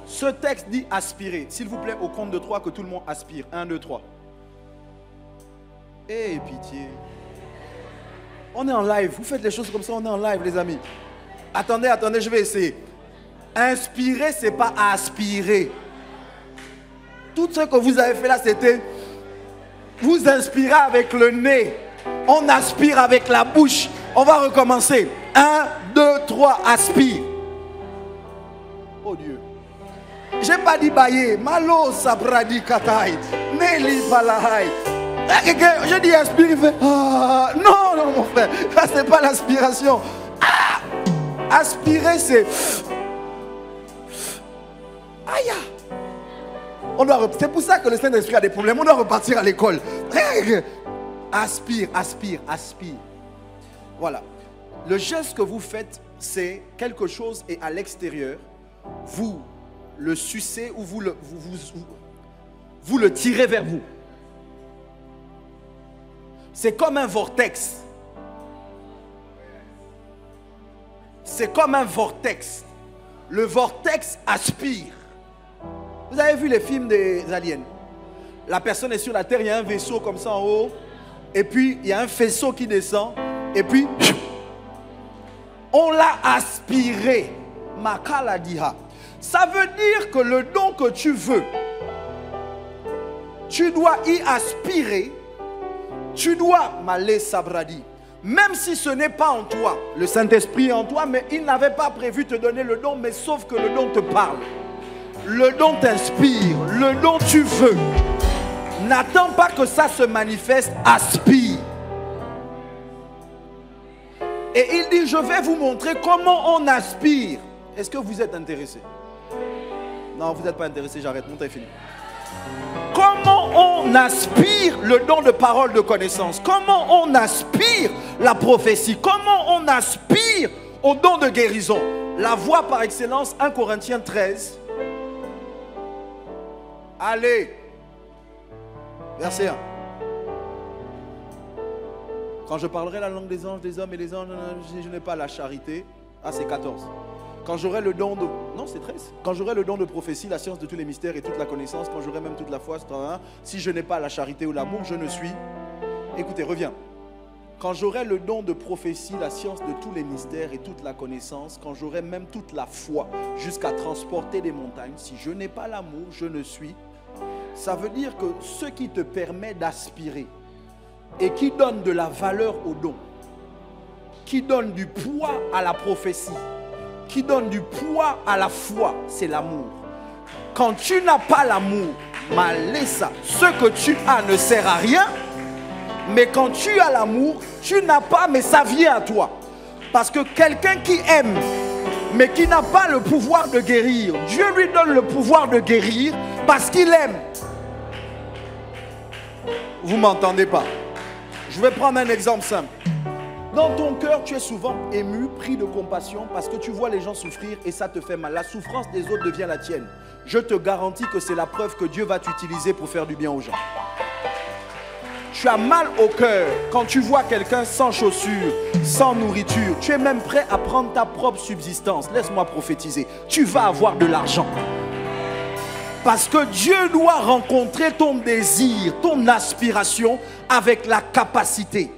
Speaker 1: Ce texte dit aspirer. S'il vous plaît, au compte de 3, que tout le monde aspire. 1, 2, 3. Eh, pitié. On est en live. Vous faites les choses comme ça, on est en live, les amis. Attendez, attendez, je vais essayer. Inspirer, ce n'est pas aspirer. Tout ce que vous avez fait là, c'était vous inspirer avec le nez. On aspire avec la bouche. On va recommencer. 1, 2, 3, aspire. Oh Dieu. Je n'ai pas dit bailler. Malo sabradi katai. Neli balahai. Je dis aspire, il fait ah. Non, non mon frère, ça c'est pas l'aspiration. Ah. Aspirer c'est aïe. C'est pour ça que le Saint-Esprit a des problèmes. On doit repartir à l'école. Aspire, aspire, aspire. Voilà. Le geste que vous faites, c'est quelque chose et à l'extérieur, vous le sucez ou vous le tirez vers vous. C'est comme un vortex. C'est comme un vortex. Le vortex aspire. Vous avez vu les films des aliens? La personne est sur la terre, il y a un vaisseau comme ça en haut. Et puis, il y a un faisceau qui descend. Et puis, on l'a aspiré. Makala diha. Ça veut dire que le don que tu veux, tu dois y aspirer. Tu dois, Malé Sabradi, même si ce n'est pas en toi, le Saint-Esprit est en toi, mais il n'avait pas prévu te donner le don, mais sauf que le don te parle. Le don t'inspire, le don tu veux. N'attends pas que ça se manifeste, aspire. Et il dit, je vais vous montrer comment on aspire. Est-ce que vous êtes intéressé? Non, vous n'êtes pas intéressé, j'arrête, mon temps est fini. Comment on aspire le don de parole de connaissance? Comment on aspire la prophétie? Comment on aspire au don de guérison? La voie par excellence, 1 Corinthiens 13. Allez. Verset 1. Quand je parlerai la langue des anges, des hommes et des anges, je n'ai pas la charité. Ah, c'est 14. Quand j'aurai le don de... Non, c'est 13. Quand j'aurai le don de prophétie, la science de tous les mystères et toute la connaissance, quand j'aurai même toute la foi, si je n'ai pas la charité ou l'amour, je ne suis... Écoutez, reviens. Quand j'aurai le don de prophétie, la science de tous les mystères et toute la connaissance, quand j'aurai même toute la foi jusqu'à transporter des montagnes, si je n'ai pas l'amour, je ne suis... Ça veut dire que ce qui te permet d'aspirer et qui donne de la valeur au don, qui donne du poids à la prophétie, qui donne du poids à la foi, c'est l'amour. Quand tu n'as pas l'amour, malessa, ce que tu as ne sert à rien. Mais quand tu as l'amour, tu n'as pas, mais ça vient à toi. Parce que quelqu'un qui aime, mais qui n'a pas le pouvoir de guérir, Dieu lui donne le pouvoir de guérir parce qu'il aime. Vous ne m'entendez pas? Je vais prendre un exemple simple. Dans ton cœur, tu es souvent ému, pris de compassion parce que tu vois les gens souffrir et ça te fait mal. La souffrance des autres devient la tienne. Je te garantis que c'est la preuve que Dieu va t'utiliser pour faire du bien aux gens. Tu as mal au cœur quand tu vois quelqu'un sans chaussures, sans nourriture. Tu es même prêt à prendre ta propre subsistance. Laisse-moi prophétiser. Tu vas avoir de l'argent. Parce que Dieu doit rencontrer ton désir, ton aspiration avec la capacité.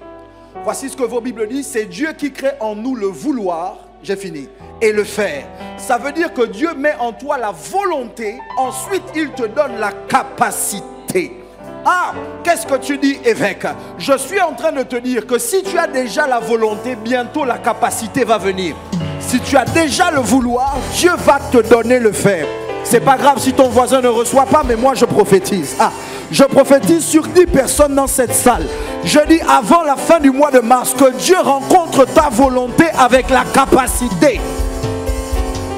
Speaker 1: Voici ce que vos Bibles disent, c'est Dieu qui crée en nous le vouloir, j'ai fini, et le faire. Ça veut dire que Dieu met en toi la volonté, ensuite il te donne la capacité. Ah, qu'est-ce que tu dis, évêque? Je suis en train de te dire que si tu as déjà la volonté, bientôt la capacité va venir. Si tu as déjà le vouloir, Dieu va te donner le faire. C'est pas grave si ton voisin ne reçoit pas, mais moi je prophétise. Ah, je prophétise sur 10 personnes dans cette salle. Je dis avant la fin du mois de mars que Dieu rencontre ta volonté avec la capacité.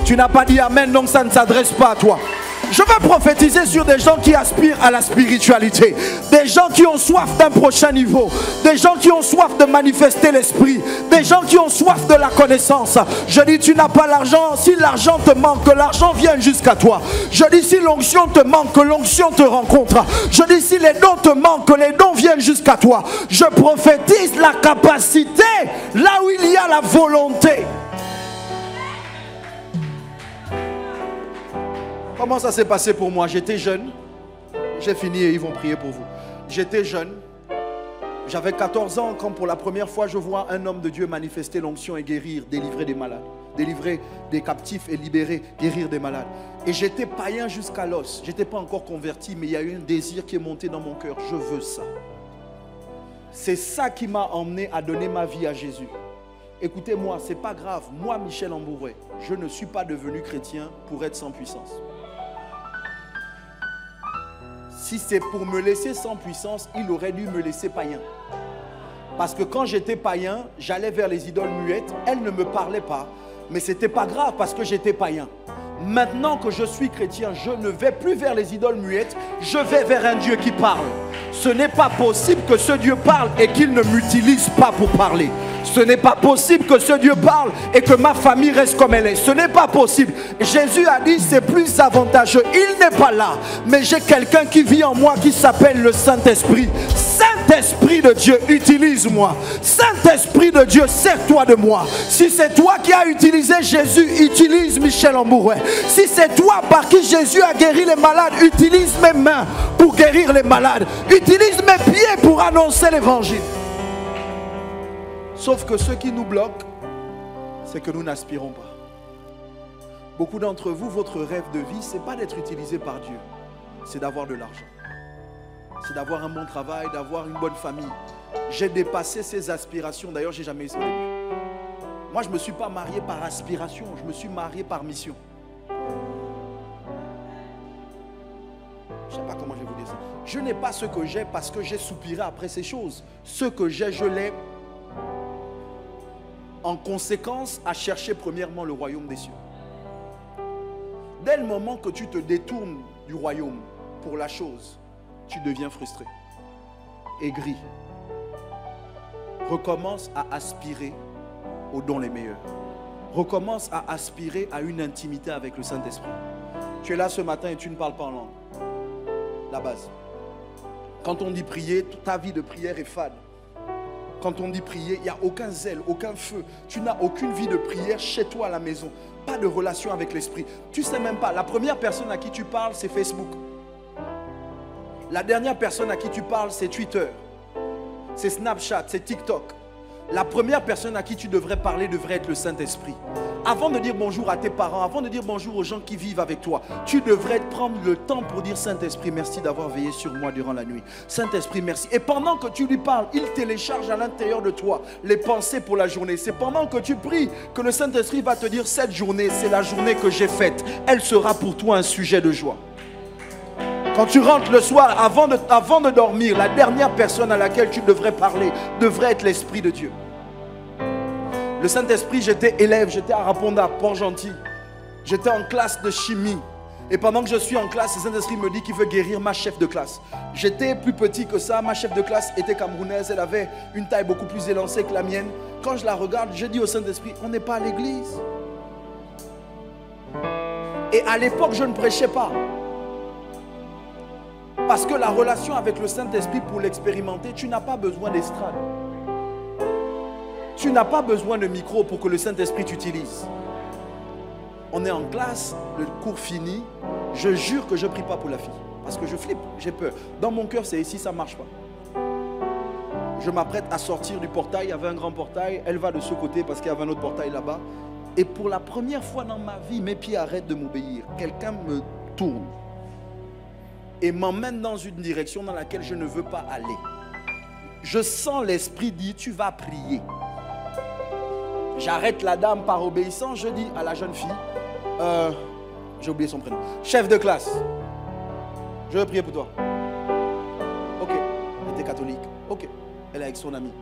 Speaker 1: Tu n'as pas dit amen, donc ça ne s'adresse pas à toi. Je veux prophétiser sur des gens qui aspirent à la spiritualité, des gens qui ont soif d'un prochain niveau, des gens qui ont soif de manifester l'esprit, des gens qui ont soif de la connaissance. Je dis, tu n'as pas l'argent, si l'argent te manque, que l'argent vienne jusqu'à toi. Je dis, si l'onction te manque, que l'onction te rencontre. Je dis, si les dons te manquent, que les dons viennent jusqu'à toi. Je prophétise la capacité là où il y a la volonté. Comment ça s'est passé pour moi? J'étais jeune. J'ai fini et ils vont prier pour vous. J'étais jeune. J'avais 14 ans quand pour la première fois je vois un homme de Dieu manifester l'onction et guérir, délivrer des malades. Délivrer des captifs et libérer, guérir des malades. Et j'étais païen jusqu'à l'os. Je n'étais pas encore converti, mais il y a eu un désir qui est monté dans mon cœur. Je veux ça. C'est ça qui m'a emmené à donner ma vie à Jésus. Écoutez-moi, ce n'est pas grave. Moi, Michel Ambouret, je ne suis pas devenu chrétien pour être sans puissance. Si c'est pour me laisser sans puissance, il aurait dû me laisser païen. Parce que quand j'étais païen, j'allais vers les idoles muettes. Elles ne me parlaient pas. Mais ce n'était pas grave parce que j'étais païen. Maintenant que je suis chrétien, je ne vais plus vers les idoles muettes. Je vais vers un Dieu qui parle. Ce n'est pas possible que ce Dieu parle et qu'il ne m'utilise pas pour parler. Ce n'est pas possible que ce Dieu parle et que ma famille reste comme elle est. Ce n'est pas possible. Jésus a dit c'est plus avantageux. Il n'est pas là. Mais j'ai quelqu'un qui vit en moi qui s'appelle le Saint-Esprit. Saint-Esprit de Dieu, utilise-moi. Saint-Esprit de Dieu, sers-toi de moi. Si c'est toi qui as utilisé Jésus, utilise Michel Ambouret. Si c'est toi par qui Jésus a guéri les malades, utilise mes mains pour guérir les malades. Utilise mes pieds pour annoncer l'évangile. Sauf que ce qui nous bloque, c'est que nous n'aspirons pas. Beaucoup d'entre vous, votre rêve de vie, ce n'est pas d'être utilisé par Dieu. C'est d'avoir de l'argent. C'est d'avoir un bon travail, d'avoir une bonne famille. J'ai dépassé ces aspirations. D'ailleurs, je n'ai jamais eu ça au début. Moi, je ne me suis pas marié par aspiration. Je me suis marié par mission. Je ne sais pas comment je vais vous dire ça. Je n'ai pas ce que j'ai parce que j'ai soupiré après ces choses. Ce que j'ai, je l'ai en conséquence à chercher premièrement le royaume des cieux. Dès le moment que tu te détournes du royaume pour la chose, tu deviens frustré, aigri. Recommence à aspirer aux dons les meilleurs. Recommence à aspirer à une intimité avec le Saint-Esprit. Tu es là ce matin et tu ne parles pas en langue. La base. Quand on dit prier, toute ta vie de prière est fade. quand on dit prier, il n'y a aucun zèle, aucun feu. Tu n'as aucune vie de prière chez toi à la maison. Pas de relation avec l'esprit. Tu ne sais même pas. La première personne à qui tu parles, c'est Facebook. La dernière personne à qui tu parles, c'est Twitter. C'est Snapchat, c'est TikTok. La première personne à qui tu devrais parler devrait être le Saint-Esprit. Avant de dire bonjour à tes parents, avant de dire bonjour aux gens qui vivent avec toi, tu devrais prendre le temps pour dire Saint-Esprit, merci d'avoir veillé sur moi durant la nuit. Saint-Esprit, merci. Et pendant que tu lui parles, il télécharge à l'intérieur de toi les pensées pour la journée. C'est pendant que tu pries que le Saint-Esprit va te dire, cette journée, c'est la journée que j'ai faite. Elle sera pour toi un sujet de joie. Quand tu rentres le soir, avant de dormir, la dernière personne à laquelle tu devrais parler devrait être l'Esprit de Dieu. Le Saint-Esprit, j'étais élève, j'étais à Raponda, Port-Gentil. J'étais en classe de chimie. Et pendant que je suis en classe, le Saint-Esprit me dit qu'il veut guérir ma chef de classe. J'étais plus petit que ça, ma chef de classe était camerounaise, elle avait une taille beaucoup plus élancée que la mienne. Quand je la regarde, je dis au Saint-Esprit, on n'est pas à l'église. Et à l'époque, je ne prêchais pas. Parce que la relation avec le Saint-Esprit, pour l'expérimenter, tu n'as pas besoin d'estrade. Tu n'as pas besoin de micro pour que le Saint-Esprit t'utilise. On est en classe, le cours fini. Je jure que je ne prie pas pour la fille. Parce que je flippe, j'ai peur. Dans mon cœur, c'est ici, ça ne marche pas. Je m'apprête à sortir du portail. Il y avait un grand portail. Elle va de ce côté parce qu'il y avait un autre portail là-bas. Et pour la première fois dans ma vie, mes pieds arrêtent de m'obéir. Quelqu'un me tourne et m'emmène dans une direction dans laquelle je ne veux pas aller. Je sens l'Esprit dire, tu vas prier. J'arrête la dame par obéissance, je dis à la jeune fille, j'ai oublié son prénom, chef de classe, je veux prier pour toi. Ok, elle était catholique, ok, elle est avec son ami.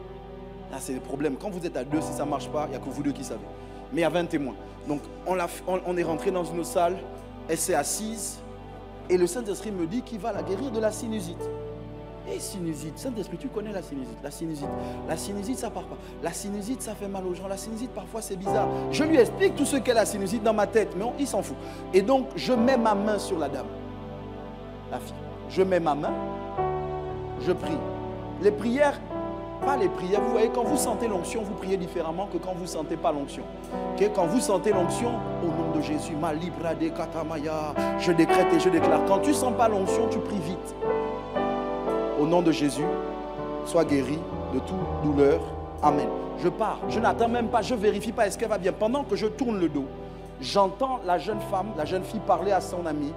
Speaker 1: Là c'est le problème, quand vous êtes à deux, si ça ne marche pas, il n'y a que vous deux qui savez. Mais il y avait un témoin. Donc on est rentré dans une salle, elle s'est assise, et le Saint-Esprit me dit qu'il va la guérir de la sinusite. Et sinusite, Saint-Esprit, tu connais la sinusite. La sinusite, ça part pas. La sinusite, ça fait mal aux gens. La sinusite, parfois, c'est bizarre. Je lui explique tout ce qu'est la sinusite dans ma tête, mais il s'en fout. Et donc, je mets ma main sur la dame, la fille. Je mets ma main, je prie. Les prières, pas les prières. Vous voyez, quand vous sentez l'onction, vous priez différemment que quand vous ne sentez pas l'onction. Okay? Quand vous sentez l'onction, au nom de Jésus, ma libra de katamaya, je décrète et je déclare. Quand tu ne sens pas l'onction, tu pries vite. Au nom de Jésus, sois guéri de toute douleur. Amen. Je pars, je n'attends même pas, je ne vérifie pas est-ce qu'elle va bien. Pendant que je tourne le dos, j'entends la jeune femme, la jeune fille parler à son amie.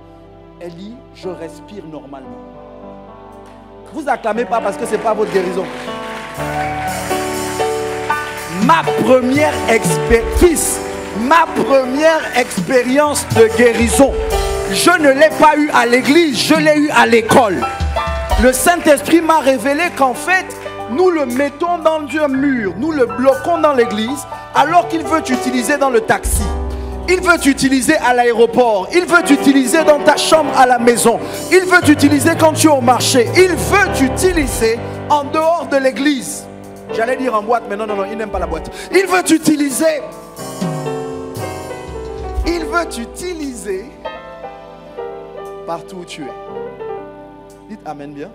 Speaker 1: Elle dit, je respire normalement. Vous acclamez pas parce que ce n'est pas votre guérison. Ma première expérience de guérison, je ne l'ai pas eue à l'église, je l'ai eue à l'école. Le Saint-Esprit m'a révélé qu'en fait, nous le mettons dans un mur, nous le bloquons dans l'église, alors qu'il veut t'utiliser dans le taxi. Il veut t'utiliser à l'aéroport, il veut t'utiliser dans ta chambre à la maison, il veut t'utiliser quand tu es au marché, il veut t'utiliser en dehors de l'église. J'allais dire en boîte, mais non, il n'aime pas la boîte. Il veut t'utiliser. Il veut t'utiliser partout où tu es. Dites Amen bien.